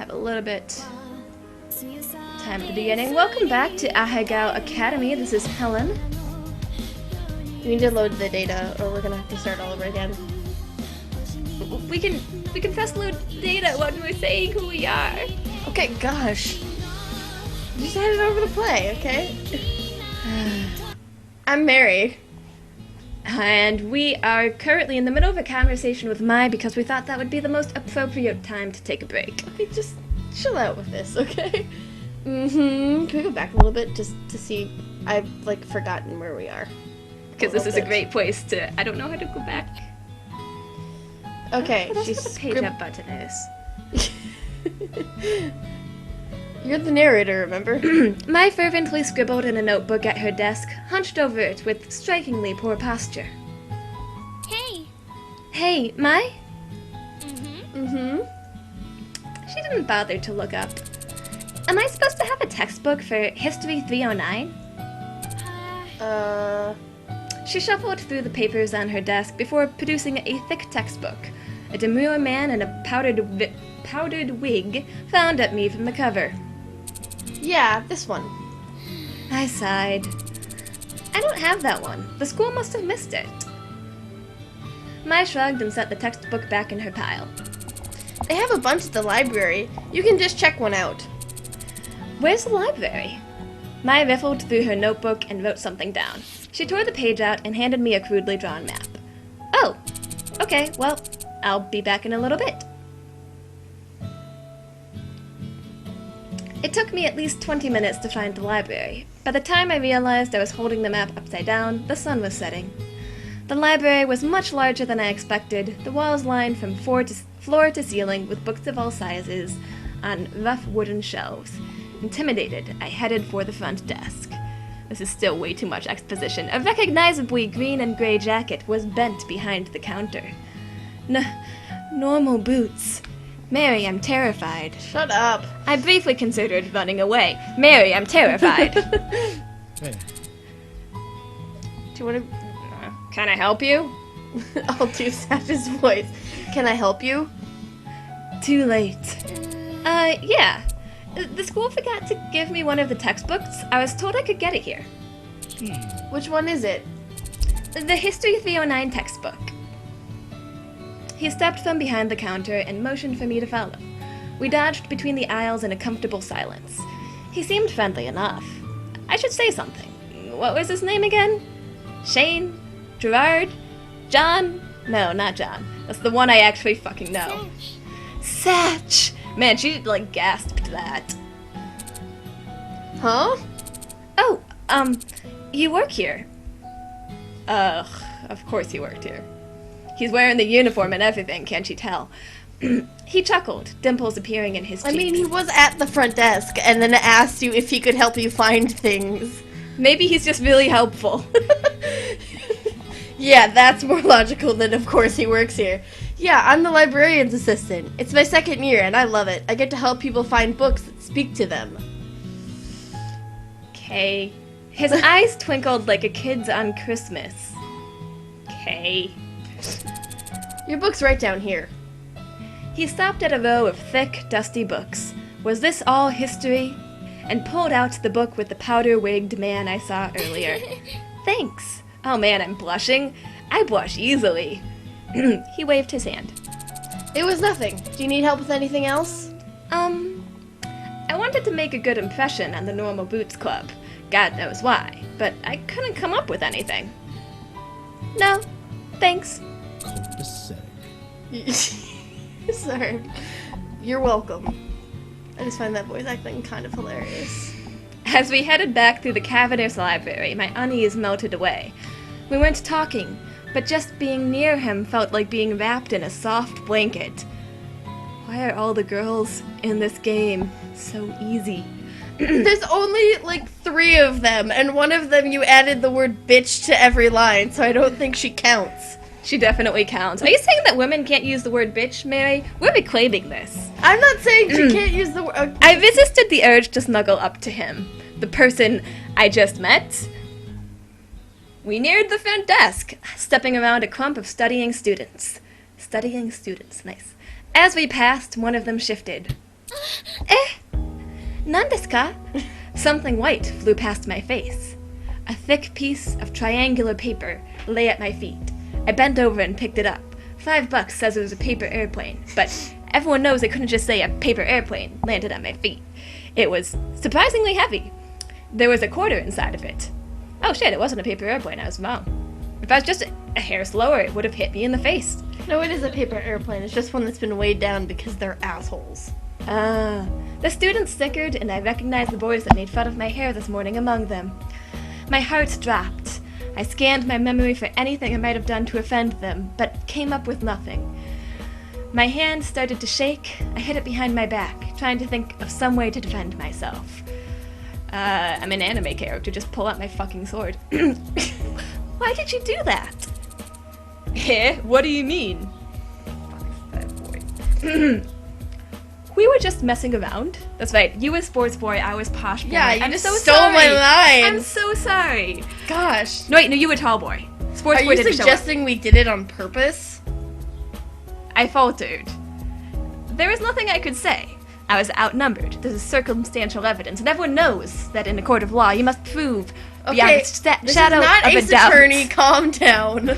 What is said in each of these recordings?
have a little bit time at the beginning. Welcome back to Asagao Academy. This is Helen. We need to load the data, or we're gonna have to start all over again. We can press load data when we're saying who we are. Okay, gosh. Just hand it over to play, okay? I'm Mary. And we are currently in the middle of a conversation with Mai because we thought that would be the most appropriate time to take a break. Okay, just chill out with this, okay? Can we go back a little bit just to see? I've, forgotten where we are. Because this is a great place to... I don't know how to go back. Okay, That's what the page up button is. You're the narrator, remember? Mai fervently scribbled in a notebook at her desk, hunched over it with strikingly poor posture. Hey! Hey, Mai? Mm-hmm. She didn't bother to look up. Am I supposed to have a textbook for History 309? She shuffled through the papers on her desk before producing a thick textbook. A demure man in a powdered wig frowned at me from the cover. Yeah, this one. I sighed. I don't have that one. The school must have missed it. Mai shrugged and set the textbook back in her pile. They have a bunch at the library. You can just check one out. Where's the library? Mai riffled through her notebook and wrote something down. She tore the page out and handed me a crudely drawn map. Oh, okay, well, I'll be back in a little bit. It took me at least 20 minutes to find the library. By the time I realized I was holding the map upside down, the sun was setting. The library was much larger than I expected, the walls lined from floor to ceiling with books of all sizes on rough wooden shelves. Intimidated, I headed for the front desk. This is still way too much exposition. A recognizably green and gray jacket was bent behind the counter. Normal boots. Mary, I'm terrified. Shut up. I briefly considered running away. Mary, I'm terrified. Hey. Do you want to... Can I help you? I'll do Satch's voice. Can I help you? Too late. Yeah. The school forgot to give me one of the textbooks. I was told I could get it here. Which one is it? The History 309 textbook. He stepped from behind the counter and motioned for me to follow. We dodged between the aisles in a comfortable silence. He seemed friendly enough. I should say something. What was his name again? Shane? Gerard? John? No, not John. That's the one I actually fucking know. Satch! Man, she, gasped that. Huh? Oh, you work here. Ugh, of course he worked here. He's wearing the uniform and everything, can't you tell? He chuckled, dimples appearing in his cheeks. I mean, he was at the front desk and then asked you if he could help you find things. Maybe he's just really helpful. Yeah, that's more logical than, of course, he works here. Yeah, I'm the librarian's assistant. It's my second year, and I love it. I get to help people find books that speak to them. Okay. His eyes twinkled like a kid's on Christmas. Okay. Your book's right down here. He stopped at a row of thick, dusty books. Was this all history? And pulled out the book with the powder-wigged man I saw earlier. Thanks. Oh man, I'm blushing. I blush easily. He waved his hand. It was nothing. Do you need help with anything else? I wanted to make a good impression on the Normal Boots Club. God knows why, but I couldn't come up with anything. No, thanks. Sorry. You're welcome. I just find that voice acting kind of hilarious. As we headed back through the cavernous library, my unease melted away. We weren't talking, but just being near him felt like being wrapped in a soft blanket. Why are all the girls in this game so easy? There's only 3 of them, and one of them you added the word bitch to every line, so I don't think she counts. She definitely counts. Are you saying that women can't use the word bitch, Mary? We're reclaiming this. I'm not saying she can't use the word... I resisted the urge to snuggle up to him, the person I just met. We neared the front desk, stepping around a clump of studying students. Nice. As we passed, one of them shifted. Nan desu ka? Something white flew past my face. A thick piece of triangular paper lay at my feet. I bent over and picked it up. $5 says it was a paper airplane, but everyone knows it couldn't just say a paper airplane landed at my feet. It was surprisingly heavy. There was a quarter inside of it. Oh shit, it wasn't a paper airplane, I was wrong. If I was just a hair slower, it would have hit me in the face. No, it is a paper airplane. It's just one that's been weighed down because they're assholes. The students snickered, and I recognized the boys that made fun of my hair this morning among them. My heart dropped. I scanned my memory for anything I might have done to offend them, but came up with nothing. My hand started to shake. I hid it behind my back, trying to think of some way to defend myself. I'm an anime character, just pull out my fucking sword. Why did you do that? What do you mean? Fuck that boy. We were just messing around. That's right, you was sports boy, I was posh boy. Yeah, you I'm just so stole sorry. my line. I'm so sorry. Gosh. No, wait, no, you were tall boy. Sports Are boy you didn't show up. suggesting we did it on purpose? I faltered. There was nothing I could say. I was outnumbered. This is circumstantial evidence, and everyone knows that in a court of law you must prove beyond Okay, the this shadow is not of a Ace doubt. Attorney. Calm down.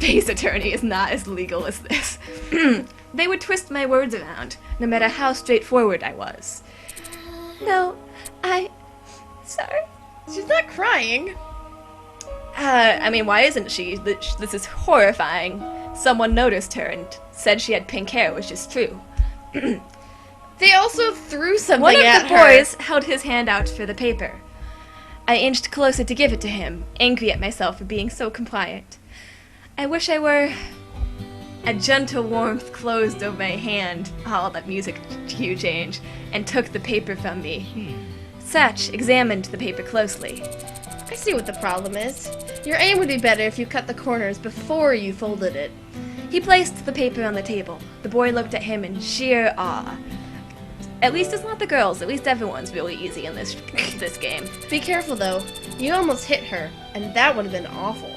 Ace Attorney is not as legal as this. They would twist my words around, no matter how straightforward I was. No, sorry. She's not crying. I mean, why isn't she? This is horrifying. Someone noticed her and said she had pink hair, which is true. They also threw something One of at the her. boys held his hand out for the paper. I inched closer to give it to him, angry at myself for being so compliant. I wish I were... A gentle warmth closed over my hand, that music cue change, and took the paper from me. Satch examined the paper closely. I see what the problem is. Your aim would be better if you cut the corners before you folded it. He placed the paper on the table. The boy looked at him in sheer awe. At least it's not the girls. At least everyone's really easy in this game. Be careful though. You almost hit her, and that would have been awful.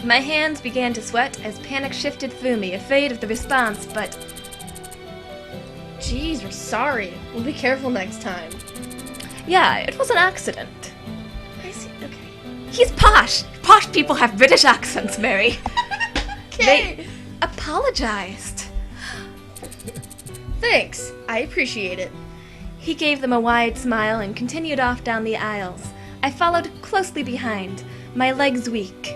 My hands began to sweat as panic shifted through me, afraid of the response, but... Jeez, we're sorry. We'll be careful next time. Yeah, it was an accident. I see. Okay. He's posh! Posh people have British accents, Mary. Okay. They apologized. Thanks. I appreciate it. He gave them a wide smile and continued off down the aisles. I followed closely behind, my legs weak.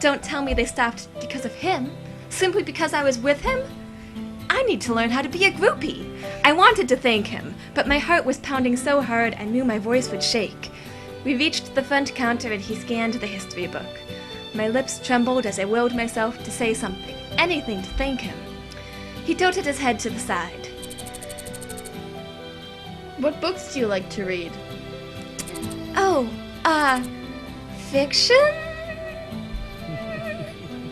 Don't tell me they stopped because of him. Simply because I was with him? I need to learn how to be a groupie. I wanted to thank him, but my heart was pounding so hard I knew my voice would shake. We reached the front counter and he scanned the history book. My lips trembled as I willed myself to say something, anything to thank him. He tilted his head to the side. What books do you like to read? Oh, fiction?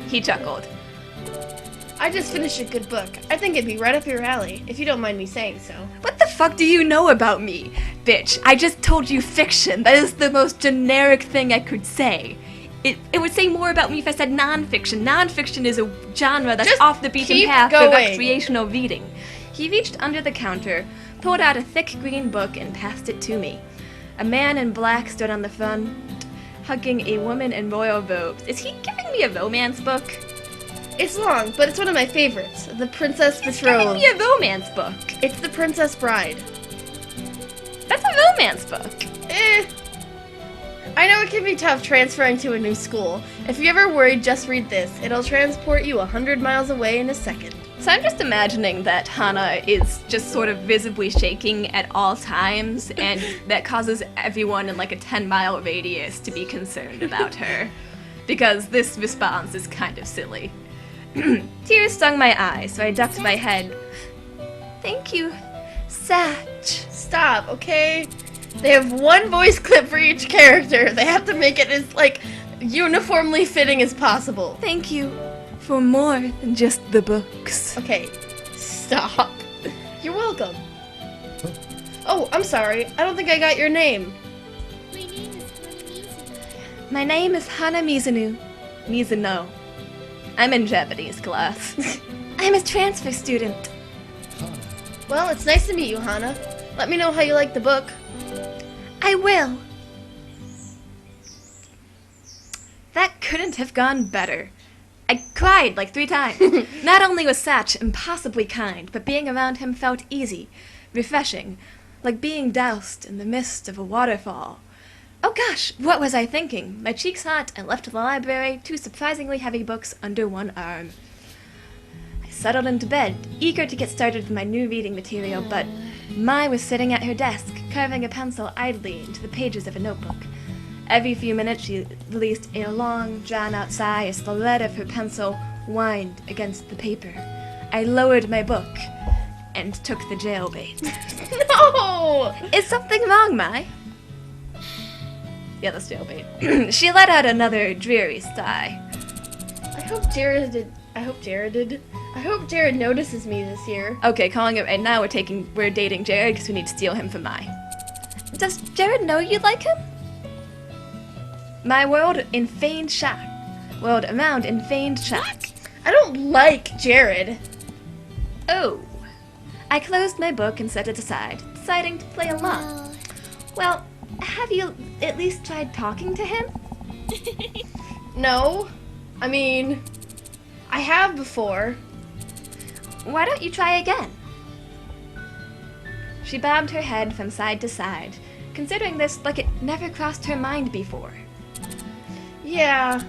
He chuckled. I just finished a good book. I think it'd be right up your alley, if you don't mind me saying so. What the fuck do you know about me? Bitch, I just told you fiction. That is the most generic thing I could say. It would say more about me if I said nonfiction. Nonfiction is a genre that's Just off the beaten keep path of going. recreational reading. He reached under the counter, pulled out a thick green book, and passed it to me. A man in black stood on the front, hugging a woman in royal robes. Is he giving me a romance book? It's long, but it's one of my favorites. The Princess He's giving Betrothed. me a romance book. It's The Princess Bride. That's a romance book. I know it can be tough transferring to a new school. If you're ever worried, just read this. It'll transport you 100 miles away in a second. So I'm just imagining that Hana is just sort of visibly shaking at all times, and that causes everyone in like a 10-mile radius to be concerned about her. Because this response is kind of silly. Tears stung my eyes, so I ducked my head. Thank you, Satch. Stop, okay? They have one voice clip for each character. They have to make it as, like, uniformly fitting as possible. Thank you for more than just the books. Okay, stop. You're welcome. Oh, I'm sorry. I don't think I got your name. My name is Hana Mizuno. My name is Hana Mizuno. Mizuno. I'm in Japanese class. I'm a transfer student. Hana Well, it's nice to meet you, Hana. Let me know how you like the book. I will. That couldn't have gone better. I cried like 3 times. Not only was Satch impossibly kind, but being around him felt easy, refreshing, like being doused in the mist of a waterfall. Oh gosh, what was I thinking? My cheeks hot, and left the library, 2 surprisingly heavy books under one arm. I settled into bed, eager to get started with my new reading material, but Mai was sitting at her desk, carving a pencil idly into the pages of a notebook. Every few minutes she released a long, drawn-out sigh as the lead of her pencil whined against the paper. I lowered my book and took the jailbait. No! Is something wrong, Mai? Yeah, that's jailbait. She let out another dreary sigh. I hope Jared notices me this year. Okay, calling it right now. We're dating Jared because we need to steal him from Mai. Does Jared know you like him? My world in feigned shock. World around in feigned shock. I don't like Jared. Oh. I closed my book and set it aside, deciding to play along. Well, have you at least tried talking to him? No. I mean, I have before. Why don't you try again? She bobbed her head from side to side, considering this like it never crossed her mind before. Yeah,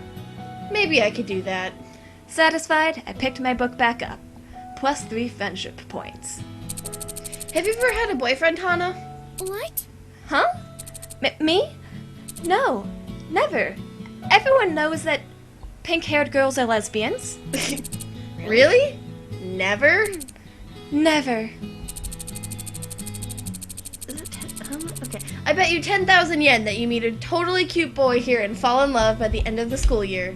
maybe I could do that. Satisfied, I picked my book back up. Plus 3 friendship points. Have you ever had a boyfriend, Hana? What? Huh? Me? No, never. Everyone knows that pink-haired girls are lesbians. Really? Never? Never. Is it okay. I bet you 10,000 yen that you meet a totally cute boy here and fall in love by the end of the school year.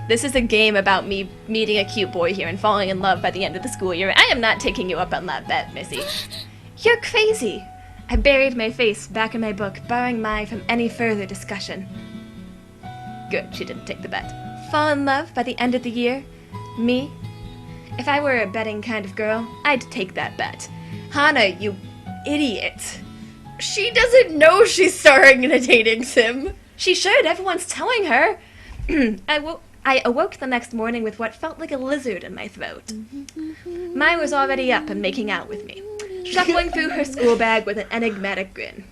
This is a game about me meeting a cute boy here and falling in love by the end of the school year. I am not taking you up on that bet, Missy. You're crazy. I buried my face back in my book, barring Mai from any further discussion. Good, she didn't take the bet. Fall in love by the end of the year? Me? If I were a betting kind of girl, I'd take that bet. Hana, you idiot. She doesn't know she's starring in a dating sim. She should. Everyone's telling her. I awoke the next morning with what felt like a lizard in my throat. Mai was already up and making out with me, shuffling through her school bag with an enigmatic grin.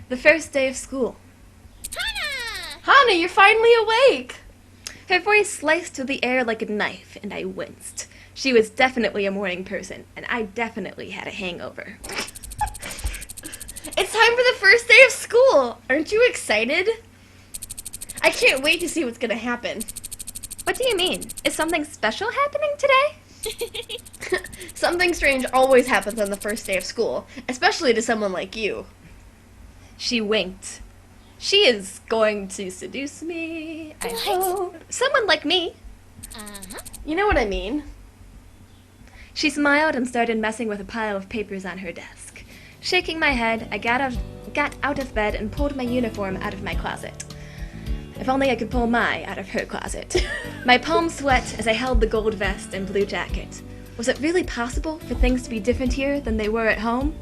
The first day of school. Hana, you're finally awake. Her voice sliced through the air like a knife, and I winced. She was definitely a morning person, and I definitely had a hangover. It's time for the first day of school. Aren't you excited? I can't wait to see what's gonna happen. What do you mean? Is something special happening today? Something strange always happens on the first day of school, especially to someone like you. She winked. She is going to seduce me, I hope. Someone like me. You know what I mean? She smiled and started messing with a pile of papers on her desk. Shaking my head, I got out of bed and pulled my uniform out of my closet. If only I could pull Mai out of her closet. My palms sweat as I held the gold vest and blue jacket. Was it really possible for things to be different here than they were at home?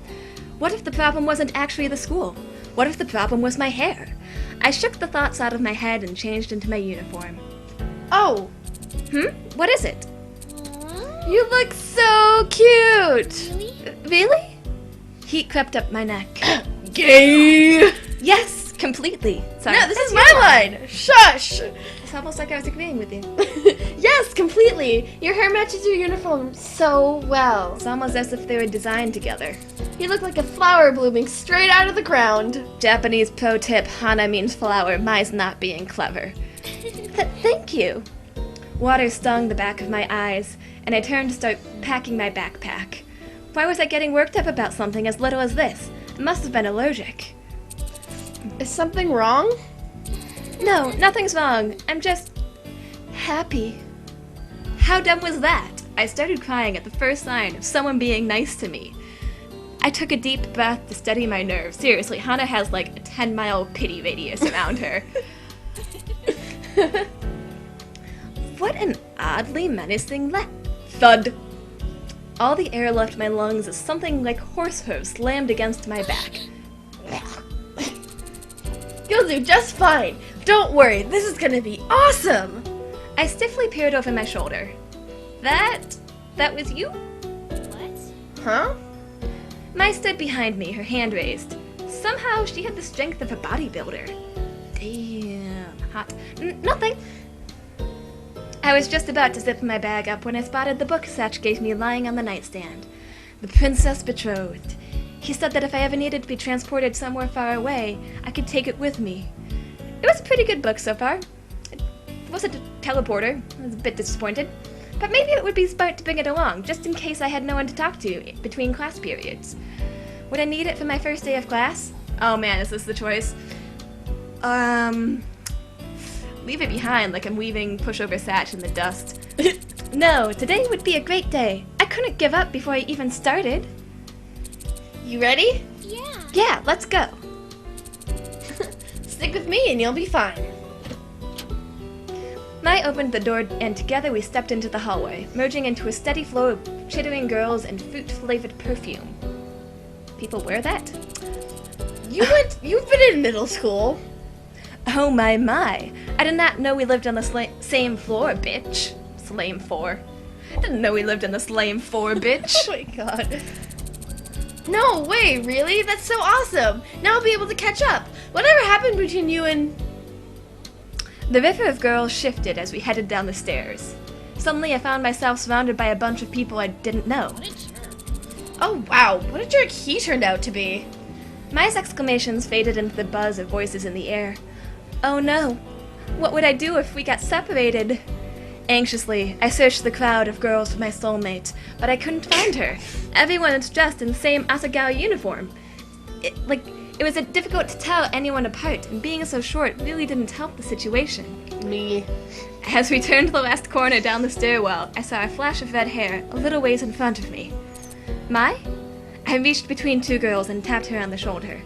What if the problem wasn't actually the school? What if the problem was my hair? I shook the thoughts out of my head and changed into my uniform. Oh, What is it? you look so cute. Really? Heat crept up my neck. Gay. Yes, completely. Sorry. No, this is my line. Shush. It's almost like I was agreeing with you. Yes, completely. Your hair matches your uniform so well. It's almost as if they were designed together. You look like a flower blooming straight out of the ground. Japanese pro tip, Hana means flower, Mai's not being clever. Thank you. Water stung the back of my eyes, and I turned to start packing my backpack. Why was I getting worked up about something as little as this? I must have been allergic. Is something wrong? No, nothing's wrong. I'm just happy. How dumb was that? I started crying at the first sign of someone being nice to me. I took a deep breath to steady my nerves. Seriously, Hana has like a 10-mile pity radius around her. What an oddly menacing thud. All the air left my lungs as something like horse hooves slammed against my back. You'll do just fine. Don't worry, this is gonna be awesome. I stiffly peered over my shoulder. That was you? Huh? Mai stood behind me, her hand raised. Somehow she had the strength of a bodybuilder. Damn, hot. Nothing. I was just about to zip my bag up when I spotted the book Satch gave me lying on the nightstand. The Princess Betrothed. He said that if I ever needed to be transported somewhere far away, I could take it with me. It was a pretty good book so far. It wasn't a teleporter. I was a bit disappointed. But maybe it would be smart to bring it along, just in case I had no one to talk to between class periods. Would I need it for my first day of class? Oh man, is this the choice? Leave it behind like I'm weaving pushover Satch in the dust. No, today would be a great day. I couldn't give up before I even started. You ready? Yeah. Yeah, let's go. Stick with me and you'll be fine. Mai opened the door and together we stepped into the hallway, merging into a steady flow of chittering girls and fruit-flavored perfume. People wear that? You've been in middle school. Oh my. I did not know we lived on the same floor, bitch. Slame 4. I didn't know we lived on the Slame 4, bitch. Oh my god. No way, really? That's so awesome. Now I'll be able to catch up. Whatever happened between you and... The river of girls shifted as we headed down the stairs. Suddenly I found myself surrounded by a bunch of people I didn't know. Oh wow, what a jerk he turned out to be. Mai's exclamations faded into the buzz of voices in the air. Oh no, what would I do if we got separated? Anxiously, I searched the crowd of girls for my soulmate, but I couldn't find her. Everyone was dressed in the same Asagao uniform. It was difficult to tell anyone apart, and being so short really didn't help the situation. Me. As we turned the last corner down the stairwell, I saw a flash of red hair a little ways in front of me. Mai? I reached between two girls and tapped her on the shoulder.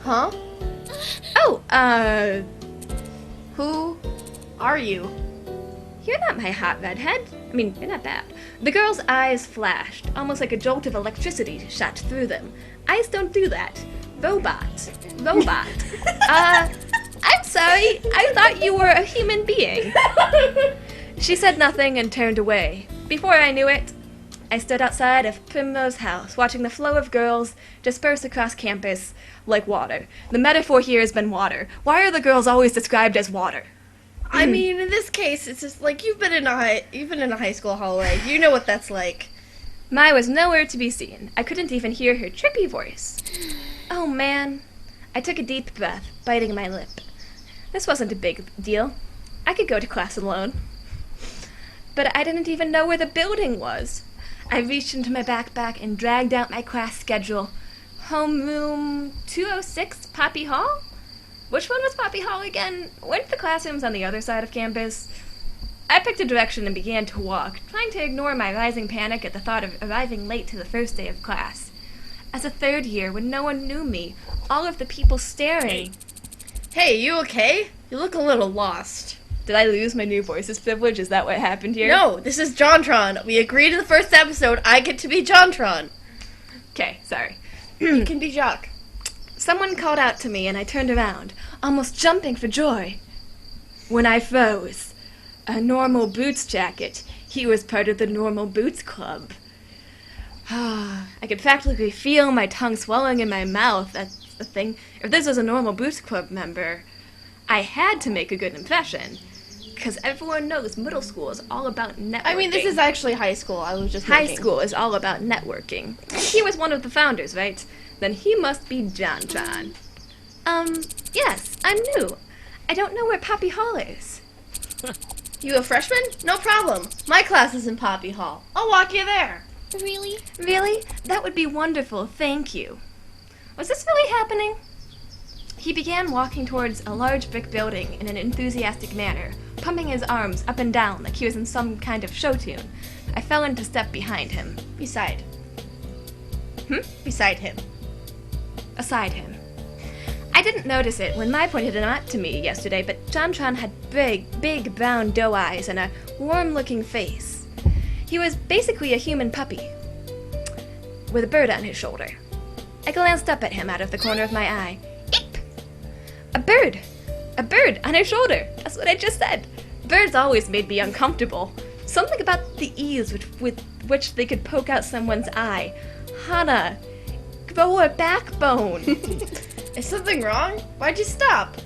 Huh? Oh, Who are you? you're not my hot redhead. I mean, you're not that. The girl's eyes flashed, almost like a jolt of electricity shot through them. Eyes don't do that. Robot. I'm sorry. I thought you were a human being. She said nothing and turned away. Before I knew it, I stood outside of Primrose House, watching the flow of girls disperse across campus like water. The metaphor here has been water. Why are the girls always described as water? I mean, in this case, it's just like you've been in a high school hallway. You know what that's like. Mai was nowhere to be seen. I couldn't even hear her trippy voice. Oh man. I took a deep breath, biting my lip. This wasn't a big deal. I could go to class alone. But I didn't even know where the building was. I reached into my backpack and dragged out my class schedule. Homeroom 206, Poppy Hall? Which one was Poppy Hall again? Weren't the classrooms on the other side of campus? I picked a direction and began to walk, trying to ignore my rising panic at the thought of arriving late to the first day of class. As a third year, when no one knew me, all of the people staring. Hey, you okay? You look a little lost. Did I lose my new voices privilege? Is that what happened here? No, this is JonTron. We agreed in the first episode I get to be JonTron. Okay, sorry. You can be Jock. Someone called out to me and I turned around, almost jumping for joy. When I froze. A Normal Boots jacket. He was part of the Normal Boots Club. I could practically feel my tongue swelling in my mouth. That's the thing. If this was a Normal Boots Club member, I had to make a good impression. Because everyone knows middle school is all about networking. I mean, this is actually high school. I was just High thinking. school is all about networking. He was one of the founders, right? Then he must be JonTron. Yes, I'm new. I don't know where Poppy Hall is. You a freshman? No problem. My class is in Poppy Hall. I'll walk you there. Really? Really? That would be wonderful, thank you. Was this really happening? He began walking towards a large brick building in an enthusiastic manner, pumping his arms up and down like he was in some kind of show tune. I fell into step behind him. Beside him. Aside him. I didn't notice it when Mai pointed him out to me yesterday, but JonTron had big brown doe eyes and a warm-looking face. He was basically a human puppy, with a bird on his shoulder. I glanced up at him out of the corner of my eye. Eep! A bird! A bird on his shoulder! That's what I just said. Birds always made me uncomfortable. Something about the ease with which they could poke out someone's eye. Hana, grow a backbone. Is something wrong? Why'd you stop?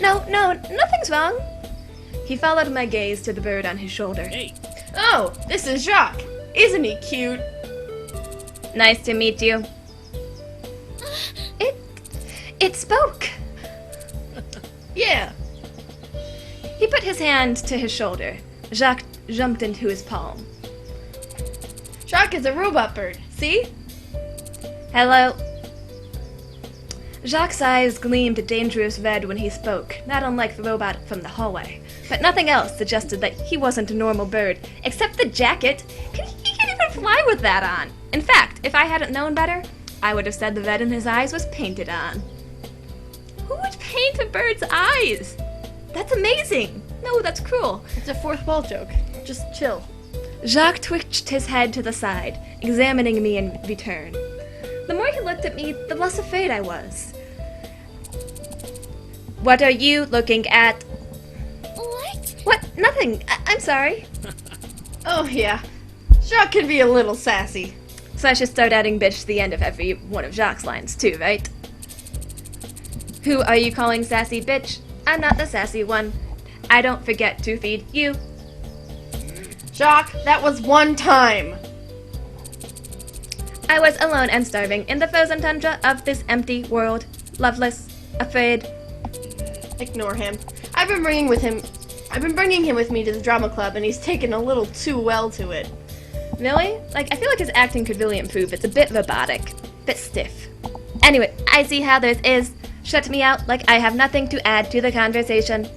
No, nothing's wrong. He followed my gaze to the bird on his shoulder. Hey, Oh, this is Jacques. Isn't he cute? Nice to meet you. It spoke. Yeah. He put his hand to his shoulder. Jacques jumped into his palm. Jacques is a robot bird. See? Hello. Jacques' eyes gleamed a dangerous red when he spoke, not unlike the robot from the hallway. But nothing else suggested that he wasn't a normal bird, except the jacket. He can't even fly with that on. In fact, if I hadn't known better, I would have said the red in his eyes was painted on. Who would paint a bird's eyes? That's amazing. No, that's cruel. It's a fourth wall joke. Just chill. Jacques twitched his head to the side, examining me in return. The more he looked at me, the less afraid I was. What are you looking at? What? What? Nothing. I'm sorry. Oh, yeah. Jacques can be a little sassy. So I should start adding bitch to the end of every one of Jacques' lines, too, right? Who are you calling sassy bitch? I'm not the sassy one. I don't forget to feed you. Jacques, that was one time. I was alone and starving in the frozen tundra of this empty world. Loveless, afraid. Ignore him. I've been bringing him with me to the drama club, and he's taken a little too well to it. Really? I feel like his acting could really improve. It's a bit robotic. Bit stiff. Anyway, I see how this is. Shut me out like I have nothing to add to the conversation.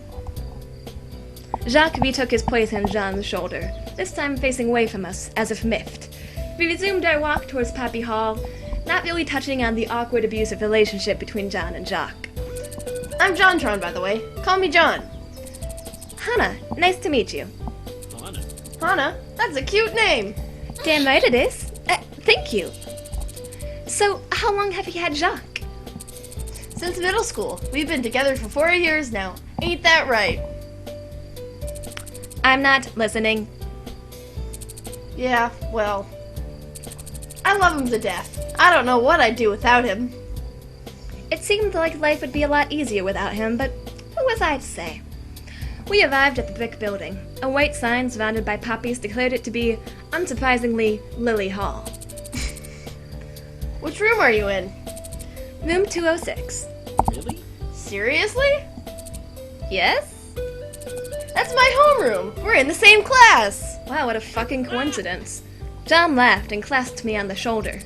Jacques retook his place on Jean's shoulder, this time facing away from us, as if miffed. We resumed our walk towards Poppy Hall, not really touching on the awkward abusive relationship between John and Jacques. I'm Jontron, by the way. Call me John. Hannah, nice to meet you. Hana. Hana? That's a cute name. Damn right it is. Thank you. So, how long have you had Jacques? Since middle school. We've been together for 4 years now. Ain't that right? I'm not listening. Yeah, well, I love him to death. I don't know what I'd do without him. It seemed like life would be a lot easier without him, but who was I to say? We arrived at the brick building. A white sign surrounded by poppies declared it to be, unsurprisingly, Lily Hall. Which room are you in? Room 206. Really? Seriously? Yes? That's my homeroom. We're in the same class. Wow, what a fucking coincidence. John laughed and clasped me on the shoulder.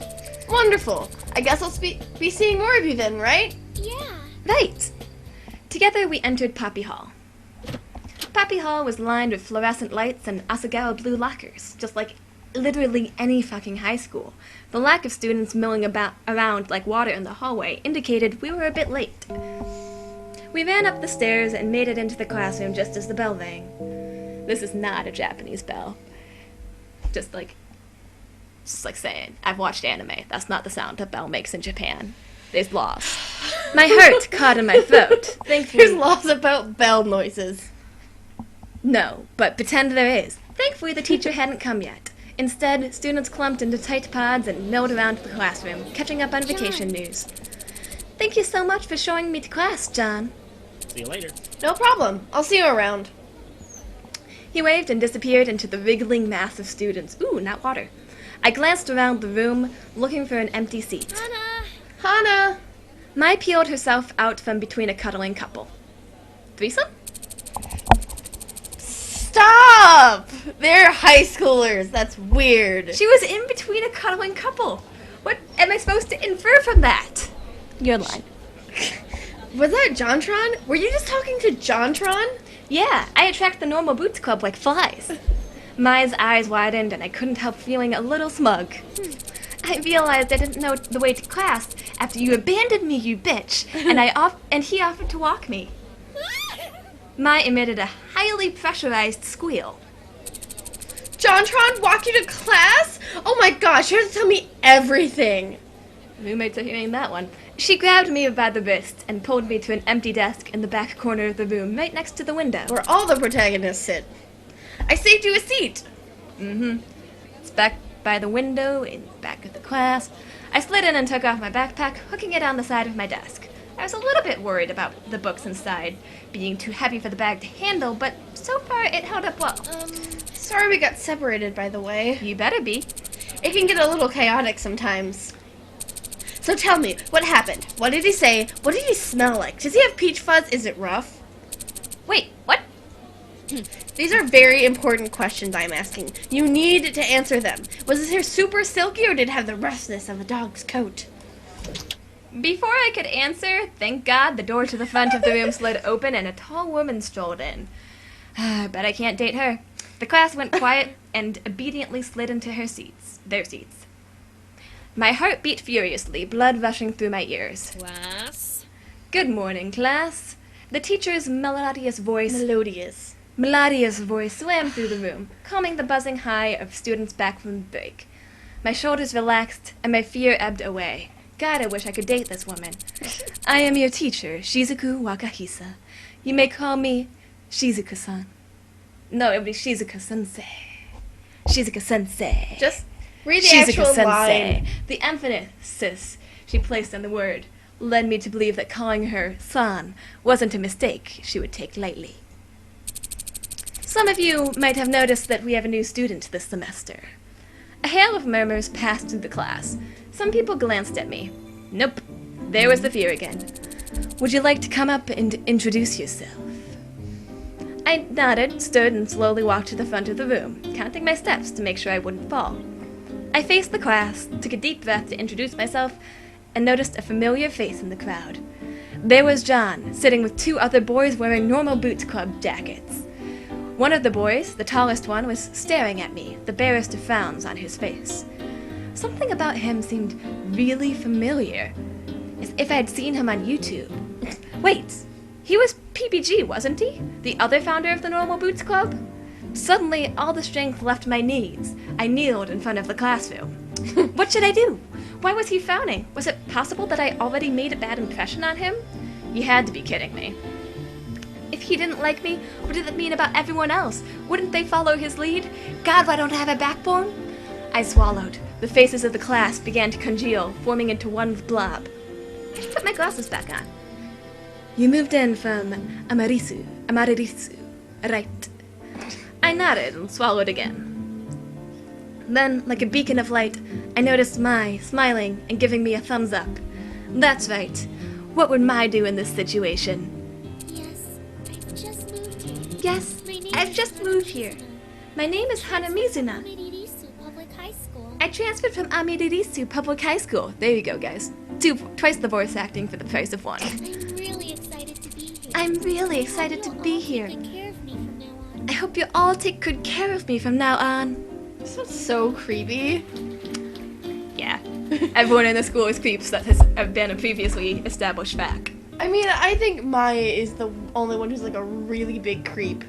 Wonderful. I guess I'll be seeing more of you then, right? Yeah. Right! Together we entered Poppy Hall. Poppy Hall was lined with fluorescent lights and Asagao blue lockers, just like literally any fucking high school. The lack of students milling around like water in the hallway indicated we were a bit late. We ran up the stairs and made it into the classroom just as the bell rang. This is not a Japanese bell. Just like saying, I've watched anime. That's not the sound a bell makes in Japan. There's laws. My heart caught in my throat. Thankfully, There's laws about bell noises. no, but pretend there is. Thankfully, the teacher hadn't come yet. Instead, students clumped into tight pods and milled around the classroom, catching up on vacation news. Thank you so much for showing me to class, John. See you later. No problem. I'll see you around. He waved and disappeared into the wriggling mass of students. Ooh, not water. I glanced around the room, looking for an empty seat. Hana. Hana! Mai peeled herself out from between a cuddling couple. Threesome? Stop! They're high schoolers. That's weird. She was in between a cuddling couple. What am I supposed to infer from that? You're lying. Was that Jontron? Were you just talking to Jontron? Yeah, I attract the normal boots club like flies. Mai's eyes widened and I couldn't help feeling a little smug. I realized I didn't know the way to class after you abandoned me, you bitch, and he offered to walk me. Mai emitted a highly pressurized squeal. JonTron walked you to class? Oh my gosh, you have to tell me everything. Roommates are hearing that one. She grabbed me by the wrist and pulled me to an empty desk in the back corner of the room, right next to the window. Where all the protagonists sit. I saved you a seat. It's back by the window, in back of the class. I slid in and took off my backpack, hooking it on the side of my desk. I was a little bit worried about the books inside being too heavy for the bag to handle, but so far it held up well. Sorry we got separated, by the way. You better be. It can get a little chaotic sometimes. So tell me, what happened? What did he say? What did he smell like? Does he have peach fuzz? Is it rough? Wait, what? These are very important questions I'm asking. You need to answer them. Was his hair super silky or did it have the roughness of a dog's coat? Before I could answer, thank God, the door to the front of the room slid open and a tall woman strolled in. But I can't date her. The class went quiet and obediently slid into their seats. My heart beat furiously, blood rushing through my ears. Class? Good morning, class. The teacher's melodious voice swam through the room, calming the buzzing high of students back from the break. My shoulders relaxed, and my fear ebbed away. God, I wish I could date this woman. I am your teacher, Shizuku Wakahisa. You may call me Shizuku-san. No, it would be Shizuka-sensei. Shizuka-sensei. Just read the actual line. The emphasis she placed on the word led me to believe that calling her san wasn't a mistake she would take lightly. Some of you might have noticed that we have a new student this semester. A hail of murmurs passed through the class. Some people glanced at me. Nope, there was the fear again. Would you like to come up and introduce yourself? I nodded, stood, and slowly walked to the front of the room, counting my steps to make sure I wouldn't fall. I faced the class, took a deep breath to introduce myself, and noticed a familiar face in the crowd. There was John, sitting with two other boys wearing normal Boots Club jackets. One of the boys, the tallest one, was staring at me, the barest of frowns on his face. Something about him seemed really familiar, as if I had seen him on YouTube. Wait, he was PPG, wasn't he? The other founder of the Normal Boots Club? Suddenly, all the strength left my knees. I kneeled in front of the classroom. What should I do? Why was he frowning? Was it possible that I already made a bad impression on him? You had to be kidding me. If he didn't like me, what did that mean about everyone else? Wouldn't they follow his lead? God, why don't I have a backbone? I swallowed. The faces of the class began to congeal, forming into one blob. I should put my glasses back on. You moved in from Amarisu, right? I nodded and swallowed again. Then, like a beacon of light, I noticed Mai smiling and giving me a thumbs up. That's right. What would Mai do in this situation? Yes, I've just moved here. Yes, I've just moved here. My name is Hana Mizuna. Amidirisu Public High School. I transferred from Amidirisu Public High School. There you go, guys. Twice the voice acting for the price of one. I'm really excited to be here. I'm really excited to be here. Take care of me from now on. I hope you all take good care of me from now on. This one's so creepy. Yeah. Everyone in the school is creeps. That has been a previously established fact. I mean, I think Maya is the only one who's like a really big creep.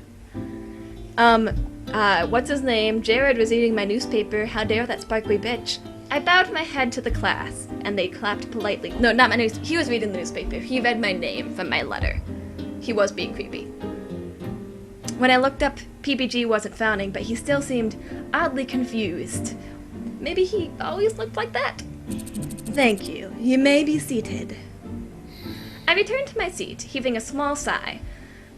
What's his name? Jared was eating my newspaper. How dare that sparkly bitch? I bowed my head to the class, and they clapped politely. No, not my news. He was reading the newspaper. He read my name from my letter. He was being creepy. When I looked up, PPG wasn't frowning, but he still seemed oddly confused. Maybe he always looked like that? Thank you. You may be seated. I returned to my seat, heaving a small sigh.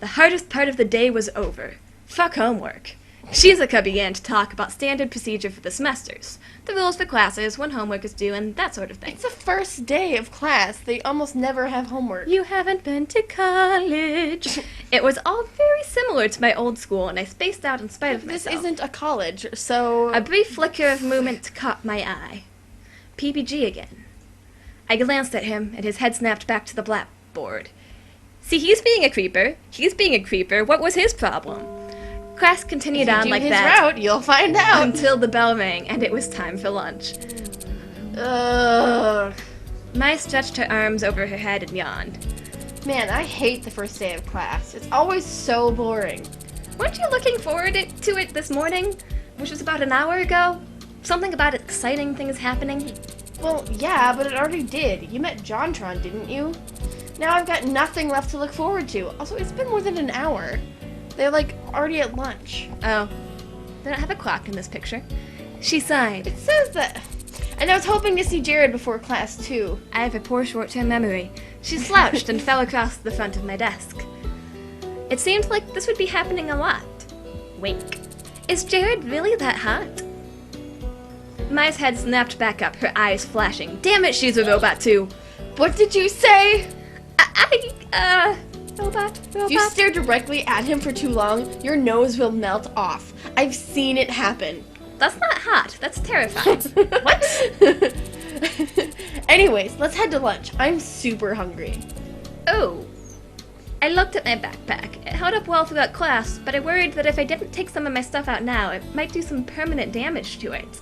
The hardest part of the day was over. Fuck homework. Shizuka began to talk about standard procedure for the semesters, the rules for classes, when homework is due, and that sort of thing. It's the first day of class. They almost never have homework. You haven't been to college. It was all very similar to my old school, and I spaced out in spite of This myself. isn't a college, so... A brief flicker of movement caught my eye. PPG again. I glanced at him, and his head snapped back to the blackboard. See, he's being a creeper. He's being a creeper. What was his problem? Class continued on like his that route, you'll find out. until the bell rang, and it was time for lunch. Ugh. Mai stretched her arms over her head and yawned. Man, I hate the first day of class. It's always so boring. Weren't you looking forward to it this morning? which was about an hour ago. Something about exciting things happening. Well, yeah, but it already did. You met JonTron, didn't you? Now I've got nothing left to look forward to. Also, it's been more than an hour. They're, like, already at lunch. Oh, they don't have a clock in this picture. She sighed. It says that. And I was hoping to see Jared before class, too. I have a poor short-term memory. She slouched and fell across the front of my desk. It seemed like this would be happening a lot. Wink. Is Jared really that hot? Maya's head snapped back up, her eyes flashing. Damn it, she's a robot too. What did you say? Robot. If you stare directly at him for too long, your nose will melt off. I've seen it happen. That's not hot. That's terrifying. What? Anyways, let's head to lunch. I'm super hungry. Oh. I looked at my backpack. It held up well throughout class, but I worried that if I didn't take some of my stuff out now, it might do some permanent damage to it.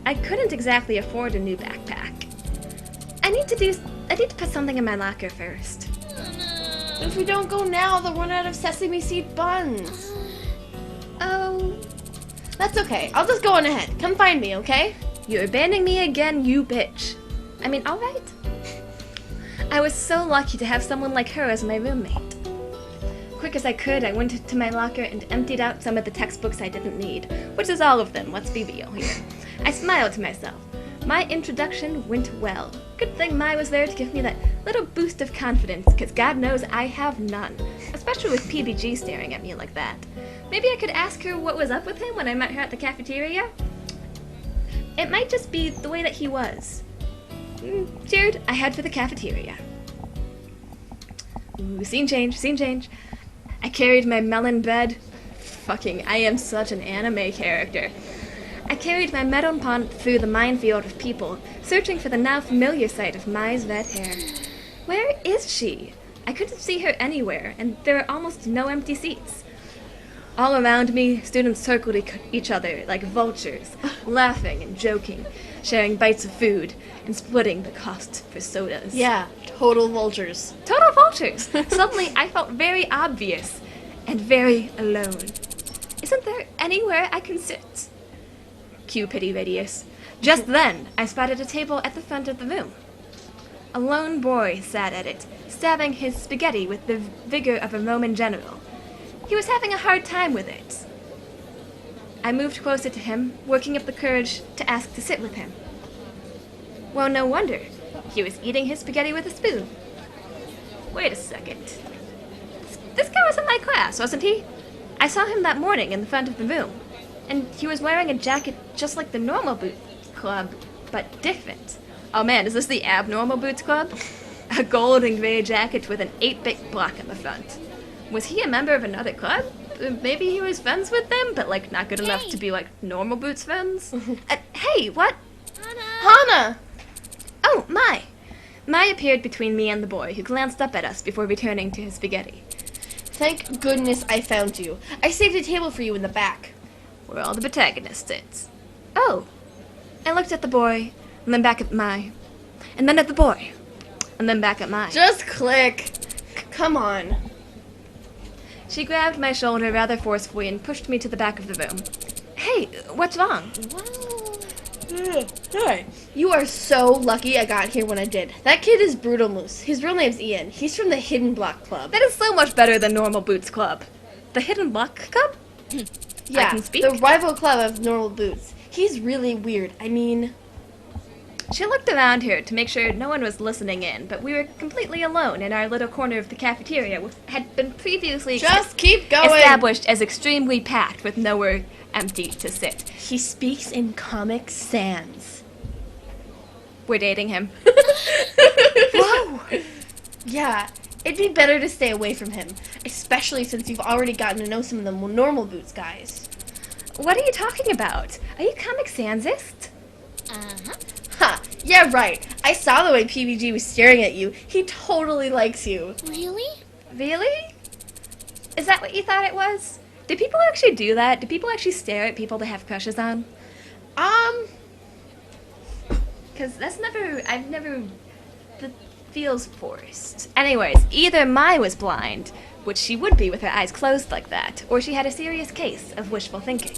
I couldn't exactly afford a new backpack. I need to put something in my locker first. If we don't go now, they'll run out of sesame seed buns. Oh, That's okay. I'll just go on ahead. Come find me, okay? you're abandoning me again, you bitch. I mean, alright. I was so lucky to have someone like her as my roommate. Quick as I could, I went to my locker and emptied out some of the textbooks I didn't need, which is all of them, let's be real here. I smiled to myself. My introduction went well. Good thing Mai was there to give me that little boost of confidence, because God knows I have none, especially with PBG staring at me like that. Maybe I could ask her what was up with him when I met her at the cafeteria? It might just be the way that he was. Cheered, I head for the cafeteria. Ooh, scene change. I carried my melon bread. Fucking, I am such an anime character. I carried my melon pond through the minefield of people, searching for the now familiar sight of Mai's red hair. Where is she? I couldn't see her anywhere, and there were almost no empty seats. All around me, students circled each other like vultures, laughing and joking, sharing bites of food, and splitting the cost for sodas. Yeah, total vultures. Total vultures! Suddenly, I felt very obvious and very alone. Isn't there anywhere I can sit? Cue pity radius. Just then, I spotted a table at the front of the room. A lone boy sat at it, stabbing his spaghetti with the vigor of a Roman general. He was having a hard time with it. I moved closer to him, working up the courage to ask to sit with him. Well, no wonder. He was eating his spaghetti with a spoon. Wait a second. This guy was in my class, wasn't he? I saw him that morning in the front of the room. And he was wearing a jacket just like the Normal Boots Club, but different. Oh man, is this the Abnormal Boots Club? A gold and gray jacket with an 8-bit block on the front. Was he a member of another club? Maybe he was friends with them, but like not good enough to be like Normal Boots friends? Hey, what? Hana! Oh, Mai! Mai appeared between me and the boy, who glanced up at us before returning to his spaghetti. Thank goodness I found you. I saved a table for you in the back. Where all the protagonists sit. Oh. I looked at the boy, and then back at Mai. And then at the boy. And then back at Mai. Just click. Come on. She grabbed my shoulder rather forcefully and pushed me to the back of the room. Hey, what's wrong? Hi. You are so lucky I got here when I did. That kid is Brutal Moose. His real name's Ian. He's from the Hidden Block Club. That is so much better than Normal Boots Club. The Hidden Block Club? Yeah, I can speak. the rival club of Normal Boots. He's really weird. I mean... She looked around her to make sure no one was listening in, but we were completely alone in our little corner of the cafeteria, which had been previously Just keep going. established as extremely packed with nowhere empty to sit. He speaks in Comic Sans. We're dating him. Whoa! Yeah, it'd be better to stay away from him, especially since you've already gotten to know some of the Normal Boots guys. What are you talking about? Are you Comic Sansist? Uh-huh. Ha! Yeah, right. I saw the way PBG was staring at you. He totally likes you. Really? Really? Is that what you thought it was? Do people actually do that? Do people actually stare at people they have crushes on? Because that feels forced. Anyways, either Mai was blind, which she would be with her eyes closed like that, or she had a serious case of wishful thinking.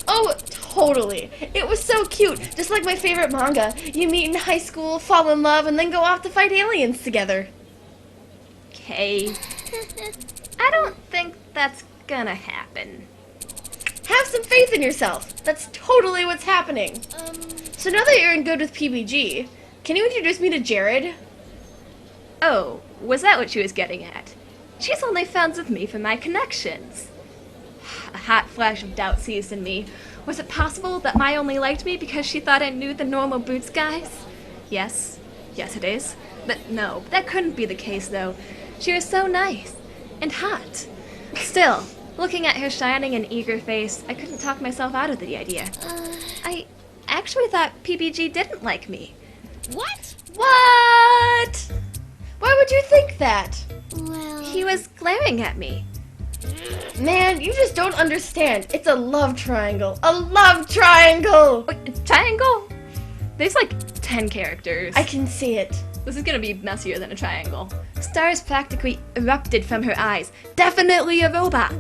Oh, totally. It was so cute. Just like my favorite manga. You meet in high school, fall in love, and then go off to fight aliens together. Okay. I don't think that's gonna happen. Have some faith in yourself. That's totally what's happening. So now that you're in good with PBG, can you introduce me to Jared? Oh, was that what she was getting at? She's only friends with me for my connections. A hot flash of doubt seized in me. Was it possible that Mai only liked me because she thought I knew the normal Boots guys? Yes. Yes, it is. But no, that couldn't be the case, though. She was so nice. And hot. Still, looking at her shining and eager face, I couldn't talk myself out of the idea. I actually thought PBG didn't like me. What? What? Why would you think that? Well... He was glaring at me. Man, you just don't understand. It's a love triangle. A love triangle! Wait, triangle? There's like 10 characters. I can see it. This is gonna be messier than a triangle. Stars practically erupted from her eyes. Definitely a robot.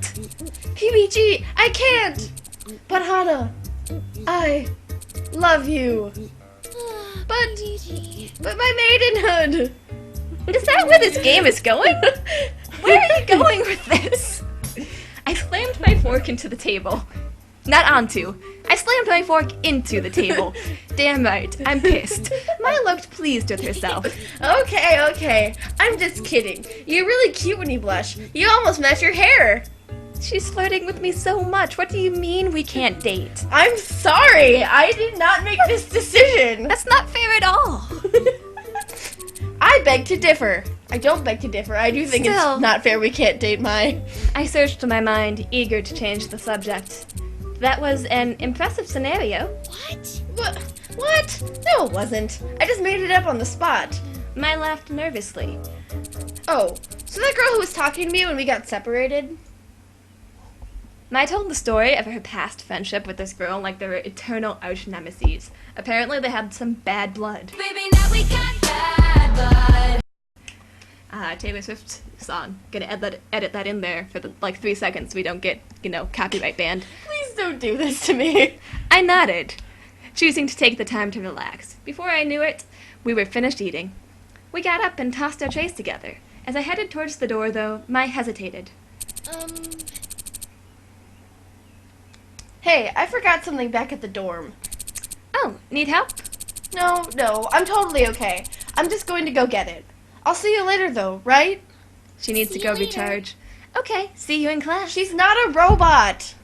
PBG, I can't! But Hana, I love you. But my maidenhood! Is that where this game is going? Where are you going with this? I slammed my fork into the table. Not onto. I slammed my fork into the table. Damn right, I'm pissed. Maya looked pleased with herself. Okay. I'm just kidding. You're really cute when you blush. You almost match your hair. She's flirting with me so much. What do you mean we can't date? I'm sorry. I did not make this decision. That's not fair at all. I beg to differ. I don't beg to differ. I do think Still. it's not fair we can't date Mai. I searched my mind, eager to change the subject. That was an impressive scenario. What? No, it wasn't. I just made it up on the spot. Mai laughed nervously. Oh, so that girl who was talking to me when we got separated? Mai told the story of her past friendship with this girl like they were eternal arch nemesis. Apparently they had some bad blood. Baby, now we got bad blood. Taylor Swift song. Gonna edit that in there for the 3 seconds so we don't get, copyright banned. Please don't do this to me. I nodded, choosing to take the time to relax. Before I knew it, we were finished eating. We got up and tossed our trays together. As I headed towards the door, though, Mai hesitated. Hey, I forgot something back at the dorm. Oh, need help? No, I'm totally okay. I'm just going to go get it. I'll see you later, though, right? She needs See to go you later. recharge. Okay, see you in class. She's not a robot.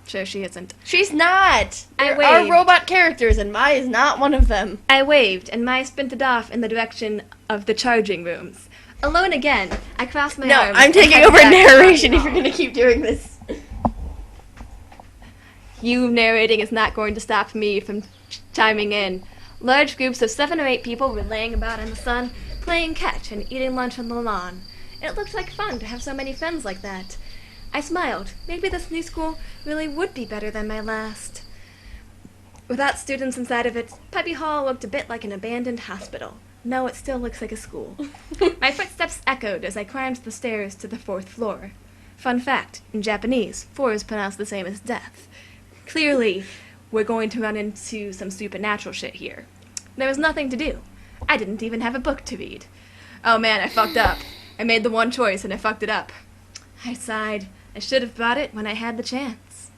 Sure she isn't. She's not. I There are waved. robot characters, and Mai is not one of them. I waved, and Mai sprinted off in the direction of the charging rooms. Alone again, I crossed my No, arms. I'm and taking headed over back to the narration if hall. you're going to keep doing this. You narrating is not going to stop me from chiming in. Large groups of 7 or 8 people were laying about in the sun, playing catch and eating lunch on the lawn. It looked like fun to have so many friends like that. I smiled. Maybe this new school really would be better than my last. Without students inside of it, Puppy Hall looked a bit like an abandoned hospital. No, it still looks like a school. My footsteps echoed as I climbed the stairs to the 4th floor. Fun fact, in Japanese, 4 is pronounced the same as death. Clearly, we're going to run into some supernatural shit here. There was nothing to do. I didn't even have a book to read. Oh man, I fucked up. I made the one choice and I fucked it up. I sighed. I should have brought it when I had the chance.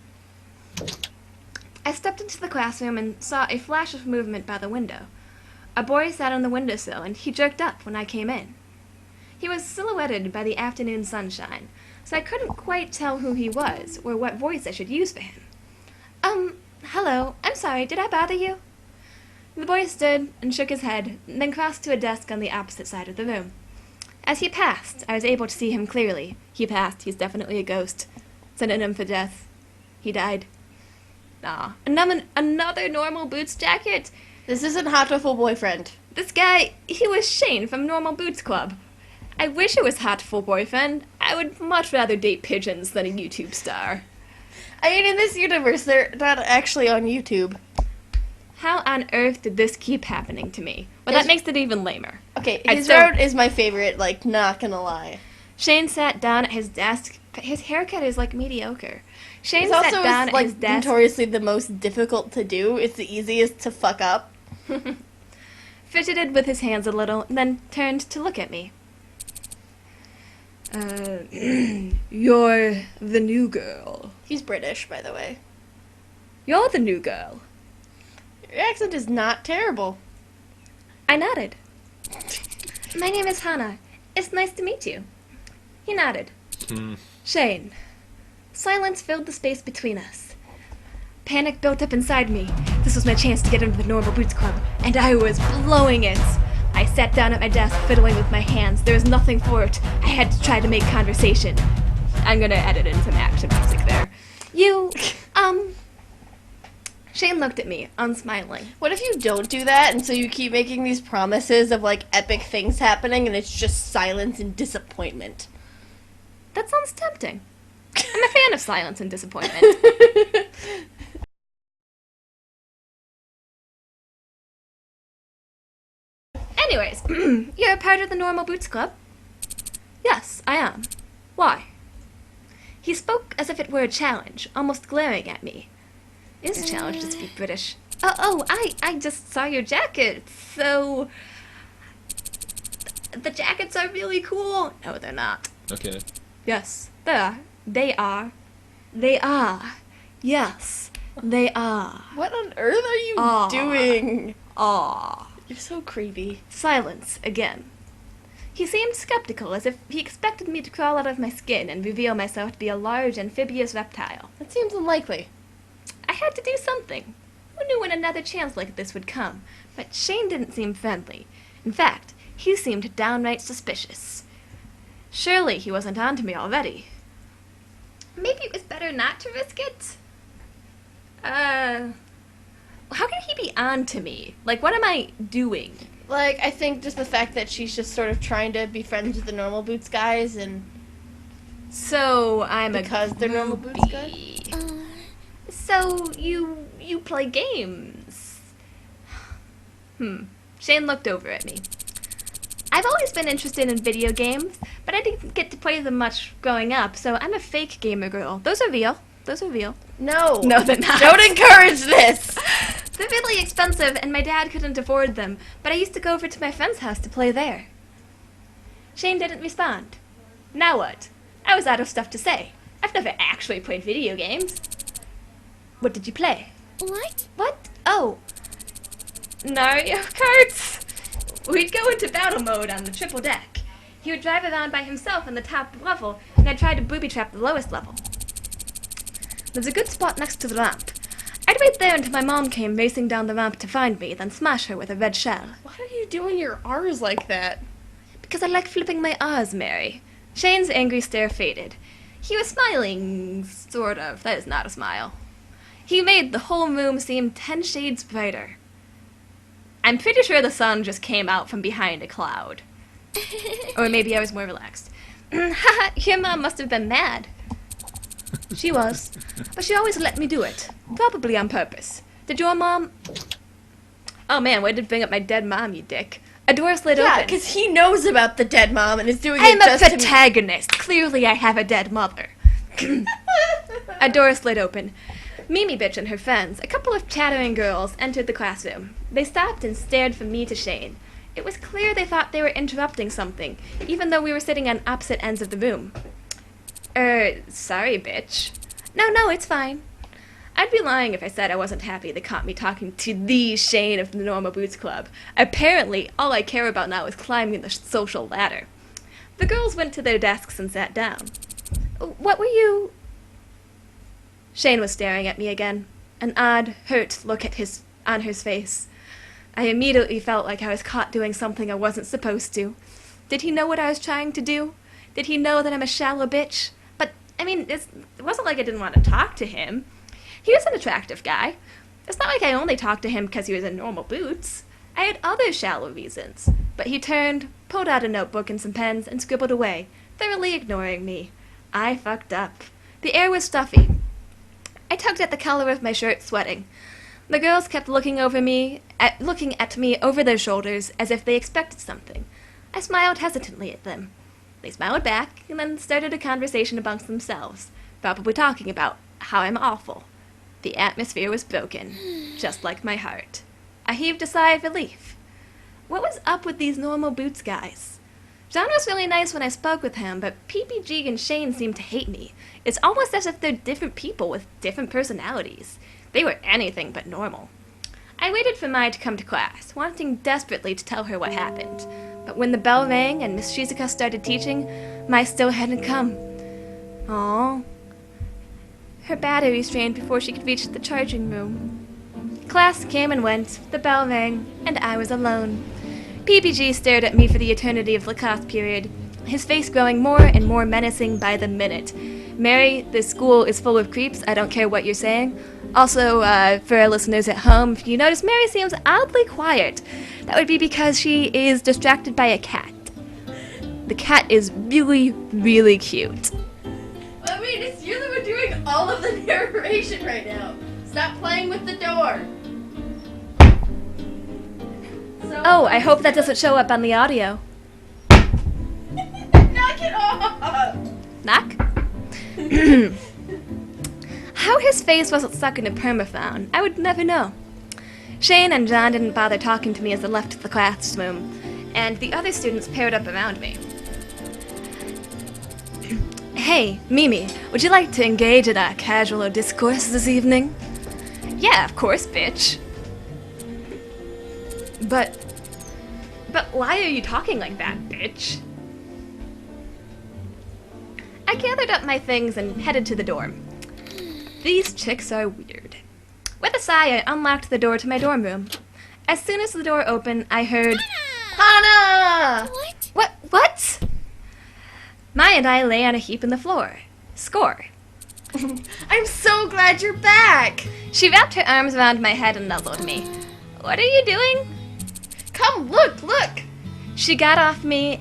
I stepped into the classroom and saw a flash of movement by the window. A boy sat on the windowsill and he jerked up when I came in. He was silhouetted by the afternoon sunshine, so I couldn't quite tell who he was or what voice I should use for him. Hello, I'm sorry, did I bother you? The boy stood and shook his head, then crossed to a desk on the opposite side of the room. As he passed, I was able to see him clearly. He passed, he's definitely a ghost. Synonym for death. He died. Aw, another normal Boots jacket? This isn't Hatoful Boyfriend. This guy, he was Shane from Normal Boots Club. I wish it was Hatful Boyfriend. I would much rather date pigeons than a YouTube star. I mean, in this universe, they're not actually on YouTube. How on earth did this keep happening to me? Well, that makes it even lamer. Okay, I his still- route is my favorite, not gonna lie. Shane sat down at his desk. His haircut is, mediocre. Shane It's sat also down at his like desk. notoriously the most difficult to do. It's the easiest to fuck up. Fidgeted with his hands a little, and then turned to look at me. You're the new girl. He's British, by the way. You're the new girl. Your accent is not terrible. I nodded. My name is Hannah. It's nice to meet you. He nodded. Shane. Silence filled the space between us. Panic built up inside me. This was my chance to get into the Normal Boots Club, and I was blowing it. I sat down at my desk, fiddling with my hands. There was nothing for it. I had to try to make conversation. I'm gonna edit in some action music there. Shane looked at me, unsmiling. What if you don't do that, and so you keep making these promises of, like, epic things happening, and it's just silence and disappointment? That sounds tempting. I'm a fan of silence and disappointment. Anyways, you're a part of the Normal Boots Club? Yes, I am. Why? He spoke as if it were a challenge, almost glaring at me. It is a challenge to speak British. I just saw your jacket, so... The jackets are really cool. No, they're not. Okay. Yes, they are. They are. They are. Yes, they are. What on earth are you Aw. doing? Aw. You're so creepy. Silence again. He seemed skeptical, as if he expected me to crawl out of my skin and reveal myself to be a large amphibious reptile. That seems unlikely. I had to do something. Who knew when another chance like this would come? But Shane didn't seem friendly. In fact, he seemed downright suspicious. Surely he wasn't on to me already. Maybe it was better not to risk it? How can he be on to me? Like, what am I doing? Like, I think just the fact that she's just sort of trying to be friends with the Normal Boots guys, and So I'm because a they're Normal Boots guys? groupie. So you play games? Shane looked over at me. I've always been interested in video games, but I didn't get to play them much growing up, so I'm a fake gamer girl. Those are real. Those are real. No. No, they're not. Don't encourage this! They're really expensive, and my dad couldn't afford them, but I used to go over to my friend's house to play there. Shane didn't respond. Now what? I was out of stuff to say. I've never actually played video games. What did you play? What? What? Oh. Mario Karts? We'd go into battle mode on the triple deck. He would drive around by himself on the top level, and I'd try to booby trap the lowest level. There's a good spot next to the ramp. I'd wait there until my mom came racing down the ramp to find me, then smash her with a red shell. Why are you doing your R's like that? Because I like flipping my R's, Mary. Shane's angry stare faded. He was smiling, sort of. That is not a smile. He made the whole room seem 10 shades brighter. I'm pretty sure the sun just came out from behind a cloud. Or maybe I was more relaxed. Haha, your mom must have been mad. She was, but she always let me do it. Probably on purpose. Did your mom... Oh man, why did you bring up my dead mom, you dick? A door slid Yeah, open. because he knows about the dead mom and is doing I'm it a just to... protagonist. Clearly I have a dead mother. A door slid open. Mimi Bitch and her friends, a couple of chattering girls, entered the classroom. They stopped and stared from me to Shane. It was clear they thought they were interrupting something, even though we were sitting on opposite ends of the room. Sorry, bitch. No, it's fine. I'd be lying if I said I wasn't happy they caught me talking to the Shane of the Normal Boots Club. Apparently, all I care about now is climbing the social ladder. The girls went to their desks and sat down. What were you... Shane was staring at me again, an odd, hurt look on his face. I immediately felt like I was caught doing something I wasn't supposed to. Did he know what I was trying to do? Did he know that I'm a shallow bitch? But, I mean, it wasn't like I didn't want to talk to him. He was an attractive guy. It's not like I only talked to him because he was in Normal Boots. I had other shallow reasons. But he turned, pulled out a notebook and some pens, and scribbled away, thoroughly ignoring me. I fucked up. The air was stuffy. I tugged at the collar of my shirt, sweating. The girls kept looking at me over their shoulders as if they expected something. I smiled hesitantly at them. They smiled back and then started a conversation amongst themselves, probably talking about how I'm awful. The atmosphere was broken, just like my heart. I heaved a sigh of relief. What was up with these normal boots guys? John was really nice when I spoke with him, but PPG and Shane seemed to hate me. It's almost as if they're different people with different personalities. They were anything but normal. I waited for Mai to come to class, wanting desperately to tell her what happened. But when the bell rang and Miss Shizuka started teaching, Mai still hadn't come. Aww. Her batteries drained before she could reach the charging room. Class came and went, the bell rang, and I was alone. PPG stared at me for the eternity of the class period, his face growing more and more menacing by the minute. Mary, this school is full of creeps, I don't care what you're saying. Also, for our listeners at home, if you notice Mary seems oddly quiet, that would be because she is distracted by a cat. The cat is really, really cute. I mean, it's you that were doing all of the narration right now. Stop playing with the door. Oh, I hope that doesn't show up on the audio. Knock it off! Knock? How his face wasn't stuck in a permaphone, I would never know. Shane and John didn't bother talking to me as I left the classroom, and the other students paired up around me. Hey, Mimi, would you like to engage in a casual discourse this evening? Yeah, of course, bitch. But why are you talking like that, bitch? I gathered up my things and headed to the dorm. These chicks are weird. With a sigh, I unlocked the door to my dorm room. As soon as the door opened, I heard, Hana! What? Mai and I lay on a heap on the floor. Score. I'm so glad you're back! She wrapped her arms around my head and nuzzled me. What are you doing? Come, look! She got me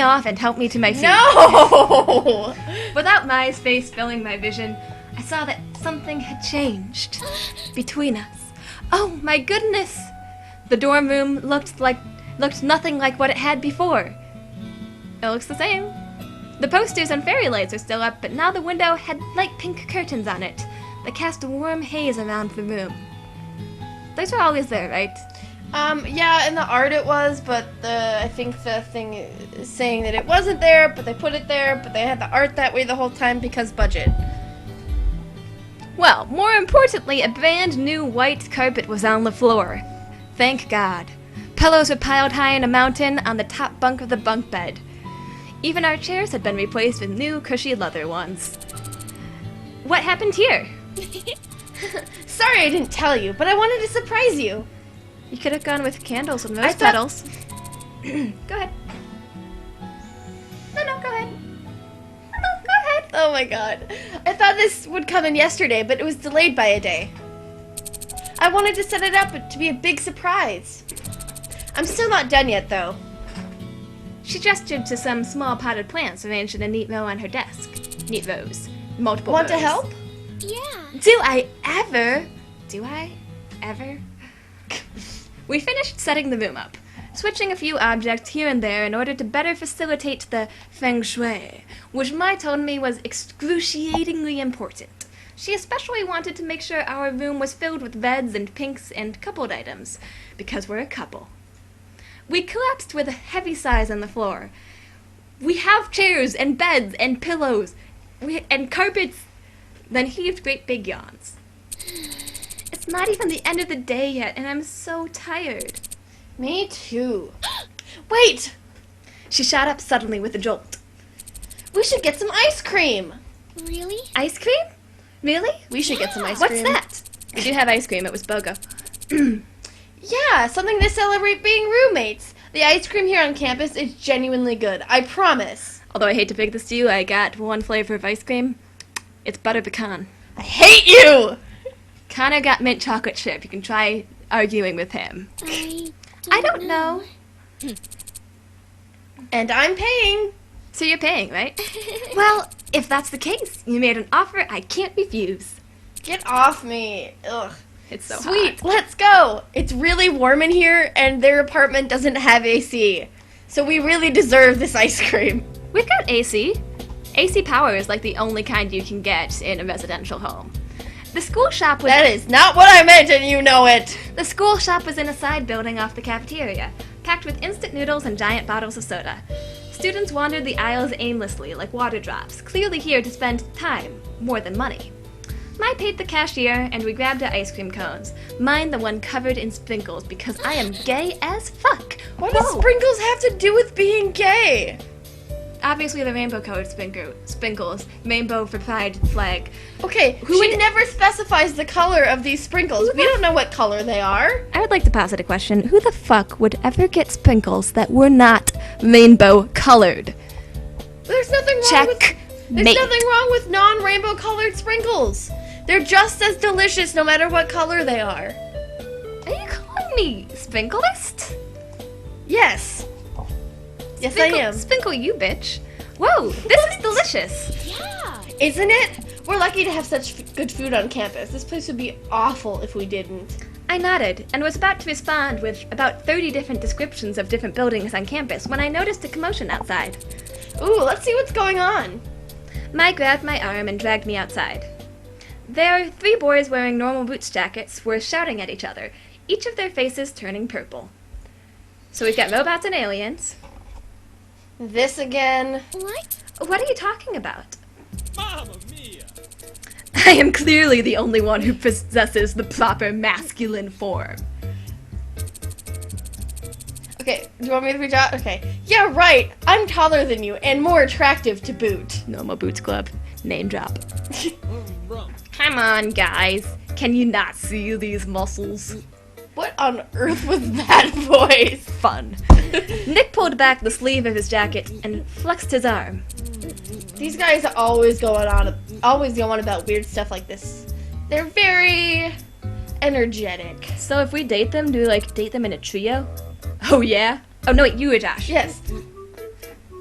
off and helped me to my feet. No! Without Mai's face filling my vision, I saw that something had changed between us. Oh my goodness! The dorm room looked nothing like what it had before. It looks the same. The posters and fairy lights are still up, but now the window had light pink curtains on it that cast a warm haze around the room. Those were always there, right? Yeah, in the art it was, but I think the thing is saying that it wasn't there, but they put it there, but they had the art that way the whole time because budget. Well, more importantly, a brand new white carpet was on the floor. Thank God. Pillows were piled high in a mountain on the top bunk of the bunk bed. Even our chairs had been replaced with new cushy leather ones. What happened here? Sorry I didn't tell you, but I wanted to surprise you. You could have gone with candles and I rose thought- petals. Go ahead. No, go ahead. No, go ahead. Oh my god. I thought this would come in yesterday, but it was delayed by a day. I wanted to set it up to be a big surprise. I'm still not done yet, though. She gestured to some small potted plants arranged in a neat row on her desk. Neat rows. Multiple Want to rows. help? Yeah. Do I ever? We finished setting the room up, switching a few objects here and there in order to better facilitate the feng shui, which Mai told me was excruciatingly important. She especially wanted to make sure our room was filled with reds and pinks and coupled items, because we're a couple. We collapsed with a heavy sighs on the floor. We have chairs and beds and pillows and carpets, then heaved great big yawns. It's not even the end of the day yet, and I'm so tired. Me too. Wait! She shot up suddenly with a jolt. We should get some ice cream! Really? Ice cream? Really? We should get some ice What's cream. that? We did have ice cream. It was BOGO. Yeah, something to celebrate being roommates. The ice cream here on campus is genuinely good. I promise. Although I hate to break this to you, I got one flavor of ice cream. It's butter pecan. I hate you! Connor got mint chocolate chip. You can try arguing with him. I don't know. And I'm paying. So you're paying, right? Well, if that's the case, you made an offer I can't refuse. Get off me. Ugh. It's so Sweet, hot. let's go. It's really warm in here, and their apartment doesn't have AC. So we really deserve this ice cream. We've got AC. AC power is like the only kind you can get in a residential home. The school shop was That is not what I meant, and you know it. The school shop was in a side building off the cafeteria, packed with instant noodles and giant bottles of soda. Students wandered the aisles aimlessly, like water drops, clearly here to spend time, more than money. I paid the cashier, and we grabbed our ice cream cones. Mine the one covered in sprinkles, because I am gay as fuck. What does Whoa. sprinkles have to do with being gay? Obviously the rainbow-colored sprinkles, rainbow for pride flag. Okay, Who she would- never specifies the color of these sprinkles. We don't know what color they are. I would like to posit a question. Who the fuck would ever get sprinkles that were not rainbow-colored? There's nothing wrong Check. with There's nothing wrong with non-rainbow colored sprinkles. They're just as delicious no matter what color they are. Are you calling me sprinklist? Yes. Yes, I am. Sprinkle you, bitch. Whoa, this is delicious. Yeah. Isn't it? We're lucky to have such good food on campus. This place would be awful if we didn't. I nodded and was about to respond with about 30 different descriptions of different buildings on campus when I noticed a commotion outside. Ooh, let's see what's going on. Mai grabbed my arm and dragged me outside. There, 3 boys wearing normal boots jackets were shouting at each other, each of their faces turning purple. So we've got robots and aliens. This again. What? What are you talking about? Mamma mia! I am clearly the only one who possesses the proper masculine form. Okay, do you want me to reach out? Okay. Yeah, right. I'm taller than you and more attractive to boot. Normal Boots Club. Name drop. Rum. Come on, guys. Can you not see these muscles? What on earth was that voice? Fun. Nick pulled back the sleeve of his jacket and flexed his arm. These guys always go on about weird stuff like this. They're very energetic. So if we date them, do we like date them in a trio? Oh yeah? Oh no, wait, you were Josh. Yes.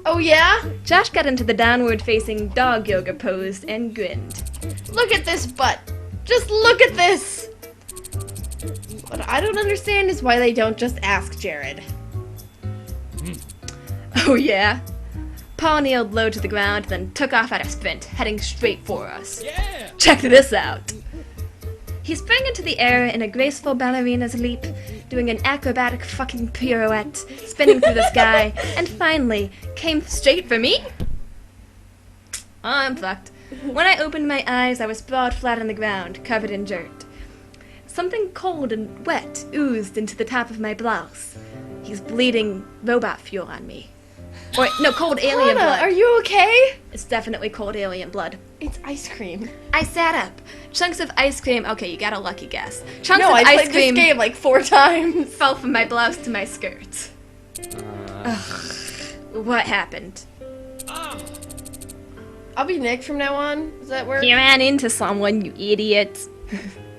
Oh yeah? Josh got into the downward facing dog yoga pose and grinned. Look at this butt. Just look at this. What I don't understand is why they don't just ask Jared. Oh yeah? Paul kneeled low to the ground, then took off at a sprint, heading straight for us. Yeah! Check this out! He sprang into the air in a graceful ballerina's leap, doing an acrobatic fucking pirouette, spinning through the sky, and finally came straight for me? I'm fucked. When I opened my eyes, I was sprawled flat on the ground, covered in dirt. Something cold and wet oozed into the top of my blouse. He's bleeding robot fuel on me. Or, no, cold alien Hannah, blood. are you okay? It's definitely cold alien blood. It's ice cream. I sat up. Chunks of ice cream. Okay, you got a lucky guess. Chunks No, of I ice played cream this game like 4 times. fell from my blouse to my skirt. What happened? Ah! I'll be Nick from now on. Does that work? You ran into someone, you idiot.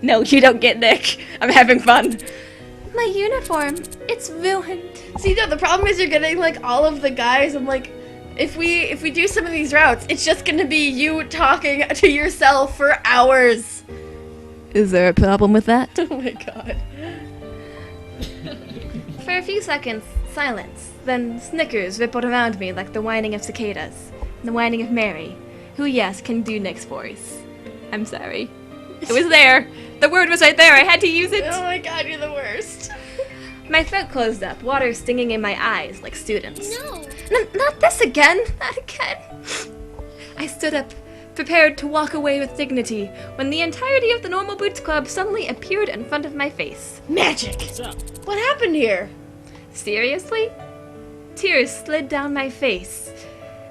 No, you don't get Nick. I'm having fun. My uniform. It's ruined. See, no, the problem is you're getting like all of the guys. I'm like, if we do some of these routes, it's just gonna be you talking to yourself for hours. Is there a problem with that? Oh my god. For a few seconds, silence. Then snickers rippled around me like the whining of cicadas. The whining of Mary, who, yes, can do Nick's voice. I'm sorry. It was there. The word was right there. I had to use it. Oh my god, you're the worst. My throat closed up, water stinging in my eyes like students. No. Not this again! Not again! I stood up, prepared to walk away with dignity, when the entirety of the Normal Boots Club suddenly appeared in front of my face. Magic. What's up? What happened here? Seriously? Tears slid down my face.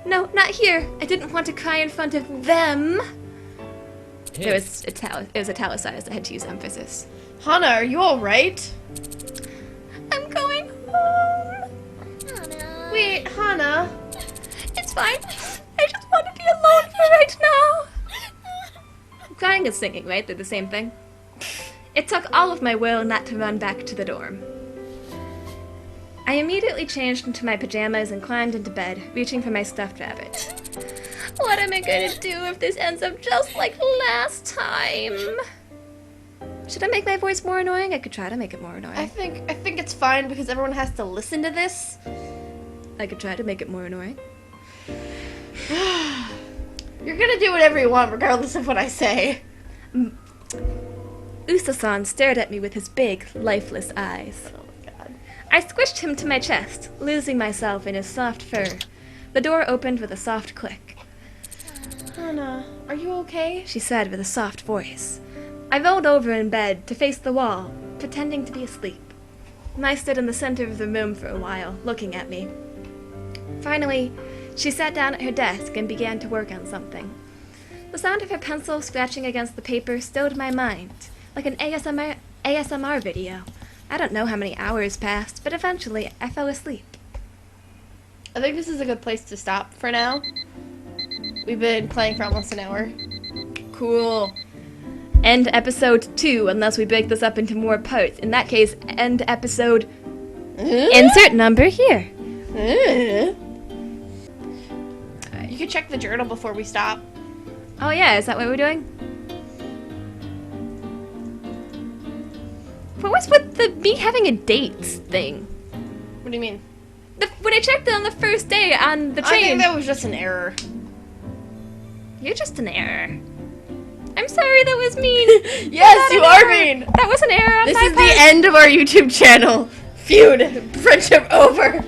No, not here. I didn't want to cry in front of them. It was italicized. I had to use emphasis. Hannah, are you alright? I'm going home. Hannah. Wait, Hannah. It's fine. I just want to be alone for right now. Crying and singing, right? They're the same thing. It took all of my will not to run back to the dorm. I immediately changed into my pajamas and climbed into bed, reaching for my stuffed rabbit. What am I going to do if this ends up just like last time? Should I make my voice more annoying? I could try to make it more I annoying. think it's fine because everyone has to listen to this. I could try to make it more annoying. You're gonna do whatever you want, regardless of what I say. Usa-san stared at me with his big, lifeless eyes. Oh my god. I squished him to my chest, losing myself in his soft fur. The door opened with a soft click. Anna, are you okay? She said with a soft voice. I rolled over in bed to face the wall, pretending to be asleep. I stood in the center of the room for a while, looking at me. Finally, she sat down at her desk and began to work on something. The sound of her pencil scratching against the paper stilled my mind, like an ASMR video. I don't know how many hours passed, but eventually I fell asleep. I think this is a good place to stop for now. We've been playing for almost an hour. Cool. End episode 2, unless we break this up into more parts. In that case, end episode... Insert number here. You can check the journal before we stop. Oh yeah, is that what we're doing? What was with the me having a dates thing? What do you mean? When I checked it on the first day on the I train... think that was just an error. You're just an error. I'm sorry, that was mean. Yes, you are mean. That was an error on This my is part. the end of our YouTube channel. Feud. Friendship over.